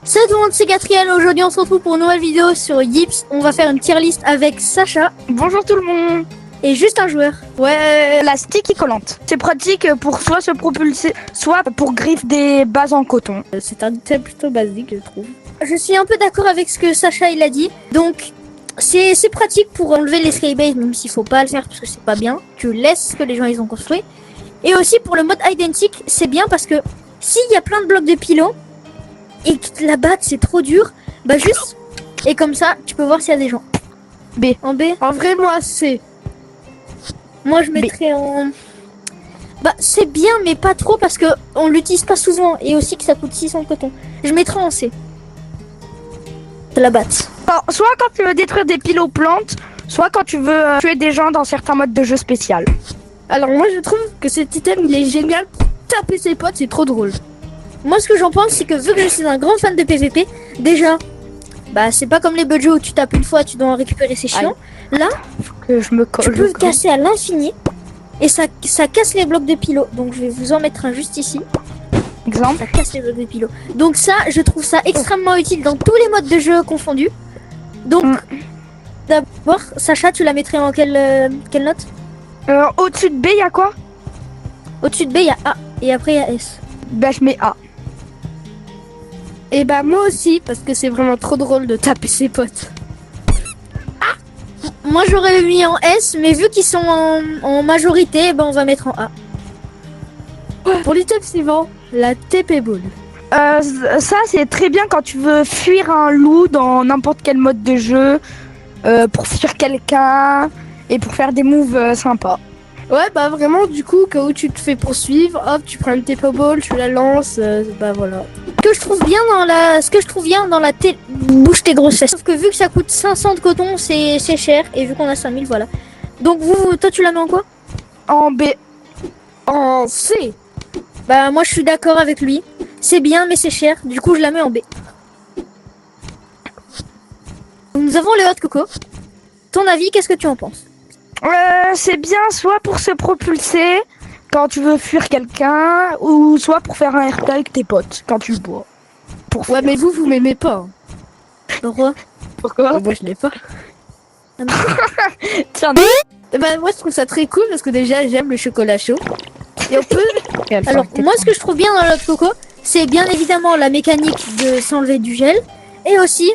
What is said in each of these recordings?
Salut tout le monde, c'est Gatriel. Aujourd'hui on se retrouve pour une nouvelle vidéo sur Yips. On va faire une tier list avec Sacha Bonjour tout le monde. et juste un joueur. Ouais, la sticky collante. C'est pratique pour soit se propulser, soit pour griffe des bases en coton. C'est un thème plutôt basique, je trouve. Je suis un peu d'accord avec ce que Sacha il a dit. Donc c'est pratique pour enlever les skybase, même s'il faut pas le faire parce que c'est pas bien. Tu laisses ce que les gens ils ont construit. Et aussi pour le mode identique, c'est bien parce que s'il y a plein de blocs de pylônes et que la batte c'est trop dur, bah juste et comme ça tu peux voir s'il y a des gens. B. En B. En vrai, moi, c'est. Moi je mettrais en... Bah c'est bien mais pas trop parce que on l'utilise pas souvent et aussi que ça coûte 600 coton. Je mettrais en C. De la batte. Alors, soit quand tu veux détruire des piles aux plantes, soit quand tu veux tuer des gens dans certains modes de jeu spécial. Alors, moi, je trouve que cet item, il est génial pour taper ses potes, c'est trop drôle. Moi ce que j'en pense c'est que vu que je suis un grand fan de PVP, déjà, bah c'est pas comme les budgets où tu tapes une fois tu dois en récupérer, c'est chiant. Là, Que je me colle. tu peux casser à l'infini et ça casse les blocs de pylônes. Donc je vais vous en mettre un juste ici. Exemple. Ça casse les blocs de pylônes. Donc ça, je trouve ça extrêmement utile dans tous les modes de jeu confondus. Donc, d'abord, Sacha, tu la mettrais en quelle note? Au-dessus de B, il y a quoi? Au-dessus de B, il y a A et après il y a S. Bah, je mets A. Et bah, moi aussi, parce que c'est vraiment trop drôle de taper ses potes. Moi, j'aurais mis en S, mais vu qu'ils sont en majorité, ben on va mettre en A. Pour l'item suivant, la TP Ball. Ça, c'est très bien quand tu veux fuir un loup dans n'importe quel mode de jeu, pour fuir quelqu'un et pour faire des moves sympas. Ouais, bah vraiment, du coup, quand où tu te fais poursuivre, hop, tu prends une TP Ball, tu la lances, bah voilà. Ce que je trouve bien dans la bouge tes grosses fesses. Sauf que vu que ça coûte 500 de coton, c'est cher. Et vu qu'on a 5000, voilà. Donc toi, tu la mets en quoi? En B. En C. Bah moi, je suis d'accord avec lui. C'est bien, mais c'est cher. Du coup, je la mets en B. Nous avons le hot coco. Ton avis, qu'est-ce que tu en penses? C'est bien soit pour se propulser quand tu veux fuir quelqu'un, ou soit pour faire un airtag avec tes potes quand tu bois. Ouais, mais vous m'aimez pas. Pourquoi? Pourquoi? Moi, je l'ai pas. Tiens, Et bah, moi, je trouve ça très cool parce que déjà, j'aime le chocolat chaud. Et on peut. Alors, moi, ce que je trouve bien dans le hot coco, c'est bien évidemment la mécanique de s'enlever du gel. Et aussi,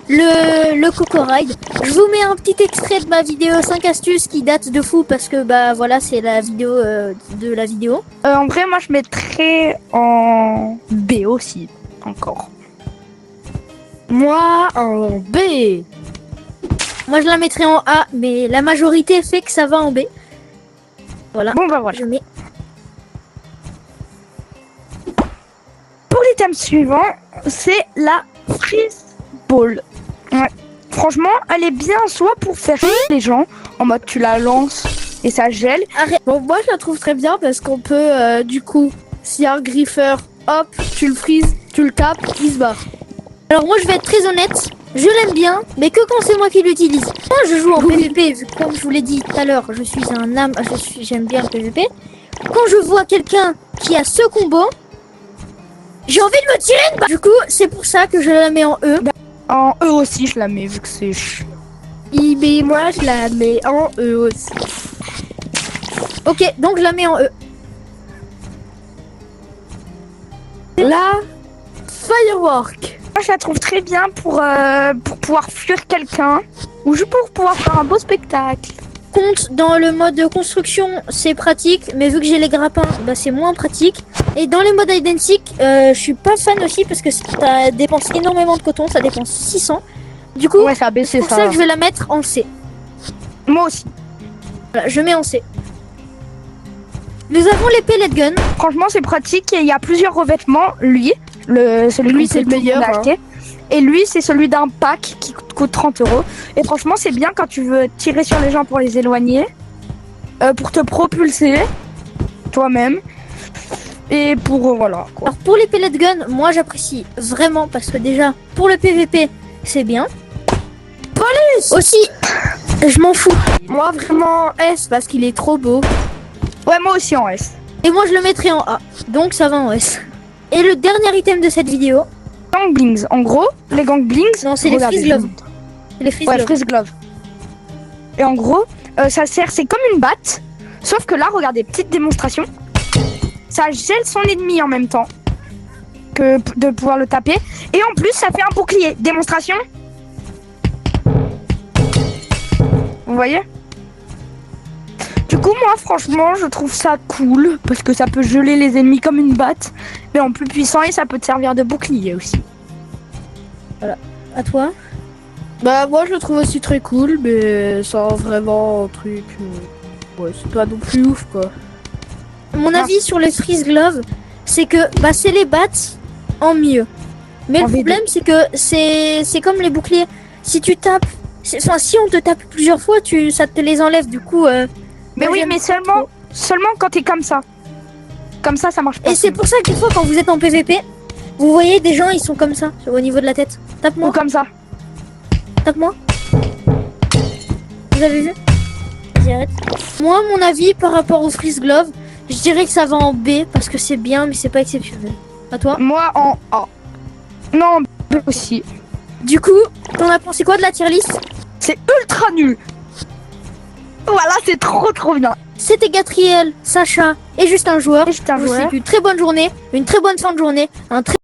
le Coco Ride. Je vous mets un petit extrait de ma vidéo 5 astuces qui date de fou parce que, bah voilà, c'est la vidéo de la vidéo. en vrai, moi je mettrais en B aussi, encore. Moi, en B. Moi, je la mettrais en A, mais la majorité fait que ça va en B. Voilà. Bon bah voilà. Je mets. Pour l'item suivant, c'est la freeze ball. Ouais. Franchement, elle est bien soit pour faire les gens, en mode tu la lances et ça gèle. Bon, moi, je la trouve très bien parce qu'on peut, du coup, s'il y a un griffeur, hop, tu le frises, tu le tapes, il se barre. Alors moi, je vais être très honnête. Je l'aime bien, mais que quand c'est moi qui l'utilise. Moi, je joue en PVP, vu que, comme je vous l'ai dit tout à l'heure, je suis un âme, j'aime bien le PVP. Quand je vois quelqu'un qui a ce combo, j'ai envie de me tirer une balle. Du coup, c'est pour ça que je la mets en E. En E aussi, je la mets vu que c'est Mais moi, je la mets en E aussi. Ok, donc je la mets en E. La Firework. Moi, je la trouve très bien pour pouvoir fuir quelqu'un ou juste pour pouvoir faire un beau spectacle. Compte dans le mode de construction, c'est pratique, mais vu que j'ai les grappins, bah c'est moins pratique. Et dans les modes identiques, je suis pas fan aussi parce que ça dépense énormément de coton, ça dépense 600. Du coup, Ouais, ça a baissé c'est pour ça que je vais la mettre en C. Moi aussi. Voilà, je mets en C. Nous avons les pellet guns. Franchement, c'est pratique et il y a plusieurs revêtements. Lui, celui c'est le meilleur, qu'on a acheté. Et lui, c'est celui d'un pack qui coûte 30 €. Et franchement, c'est bien quand tu veux tirer sur les gens pour les éloigner, pour te propulser toi-même. Et pour voilà quoi. Alors pour les pellet guns, moi j'apprécie vraiment parce que déjà pour le PVP, c'est bien. Police aussi, je m'en fous. Moi, vraiment S parce qu'il est trop beau. Ouais, moi aussi en S. Et moi je le mettrai en A. Donc ça va en S. Et le dernier item de cette vidéo, Gangblings. En gros, les Gangblings. Non, c'est les regardez, Freeze je vous Glove. montre. C'est les Freeze Ouais, Glove. Freeze Glove. Et en gros, ça sert, c'est comme une batte. Sauf que là, regardez, petite démonstration. Ça gèle son ennemi en même temps que de pouvoir le taper. Et en plus, ça fait un bouclier. Démonstration. Vous voyez? Du coup, moi, franchement, je trouve ça cool. Parce que ça peut geler les ennemis comme une batte. Mais en plus puissant et ça peut te servir de bouclier aussi. À toi? Bah moi je le trouve aussi très cool, mais sans vraiment un truc... Ouais, c'est pas non plus ouf quoi. Mon avis sur les Freeze Glove, c'est que bah, c'est les battes en mieux. Mais En le problème, c'est que c'est comme les boucliers. Si tu tapes, enfin si on te tape plusieurs fois, ça te les enlève. Du coup, Mais moi, oui, j'aime mais pas seulement, trop. seulement quand t'es comme ça. Comme ça marche pas. Et c'est pour ça que des fois, quand vous êtes en PVP, vous voyez des gens, ils sont comme ça, au niveau de la tête. Ou Tape-moi, comme ça. tape-moi. Vous avez vu? Vas-y, arrête. Moi, mon avis par rapport au Freeze Glove, je dirais que ça va en B parce que c'est bien, mais c'est pas exceptionnel. À toi? Moi en A. Non, en B aussi. Du coup, t'en as pensé quoi de la tier list? C'est ultra nul. Voilà, c'est trop bien. C'était Gatriel, Sacha et juste un joueur. Et juste un Je vous joueur. souhaite une très bonne journée, une très bonne fin de journée, un très